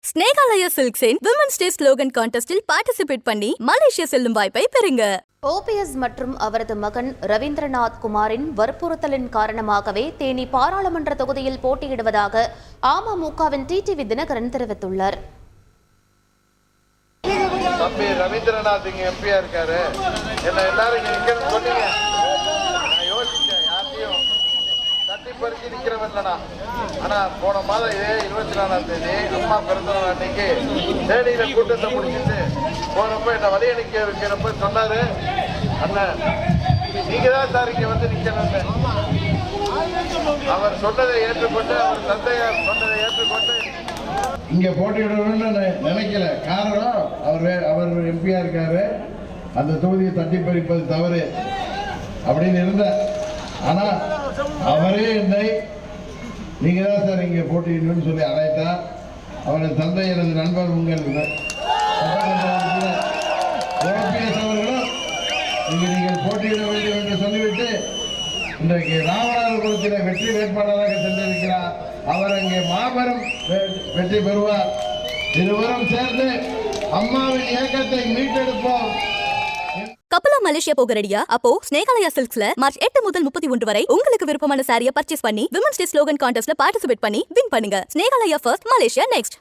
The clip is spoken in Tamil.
ஸ்னேகாலயா சில்க்ஸின் விமன்ஸ் டே ஸ்லோகன் கான்டெஸ்டில் பார்ட்டிசிபேட் பண்ணி மலேசியா செல்லும் வாய்ப்பை பெறுங்க. ஓபிஎஸ் மற்றும் அவரது மகன் ரவீந்திரநாத் குமாரின் வற்புறுத்தலின் காரணமாகவே தேனி பாராளுமன்ற தொகுதியில் போட்டியிடுவதாக அமமுகவின் டிடிவி தினகரன் தெரிவித்துள்ளார். தம்பி ரவீந்திரநாத் இங்க எம்பியா இருக்காரு. என்ன எல்லாரும் இங்க சொன்னீங்க. நான் யோசிச்சேன், யாரையும் தட்டி பறிச்சு நிக்கிறவன்லடா. ஆனா போன மாதம் இதே 24ஆம் தேதி அம்மா பிறந்த நாள் அன்னைக்கு தேனியில கூட்டத்தை முடிச்சுட்டு போறப்ப என்ன வழி அணிக்க வைக்கிறப்ப சொன்னாரு, அண்ணன் நீங்க தான் சார் இங்க வந்து நிக்கணும். அவர் சொன்னதை ஏற்றுக்கொண்டு, அவர் தந்தையார் சொன்னதை ஏற்றுக்கொண்டு இங்க போட்டியிடணும்னு நினைக்கல. காரணம் அவர் எம்பியா இருக்காரு, அந்த தொகுதியை தட்டி பறிப்பது தவறு அப்படின்னு இருந்த. ஆனா அவரே என்னை நீங்க தான் சார் இங்க போட்டியிடணும்னு சொல்லி அழைத்தா. அவரது தந்தை எனது நண்பர் உங்கள் ஓபிஎஸ் அவர்களும் இங்கு நீங்கள் போட்டியிட வேண்டும் என்று சொல்லிவிட்டு இன்றைக்கு ராமநாதபுரத்தில் வெற்றி வேட்பாளராக சென்றிருக்கிறார். அவர் அங்கே மாபெரும் வெற்றி பெறுவார். இருவரும் சேர்ந்து அம்மாவின் இயக்கத்தை மீட்டெடுப்போம். கப்பலா மலேசியா போக ரெடியா? அப்போ ஸ்னேகாலயா சில்க்ஸ்ல மார்ச் 8 முதல் 31 வரை உங்களுக்கு விருப்பமான சாரியை பர்ச்சேஸ் பண்ணி விமன்ஸ் டே ஸ்லோகன் கான்டெஸ்ட்ல பார்ட்டிசிபேட் பண்ணி வின் பண்ணுங்க. Snehalaya first, Malaysia next.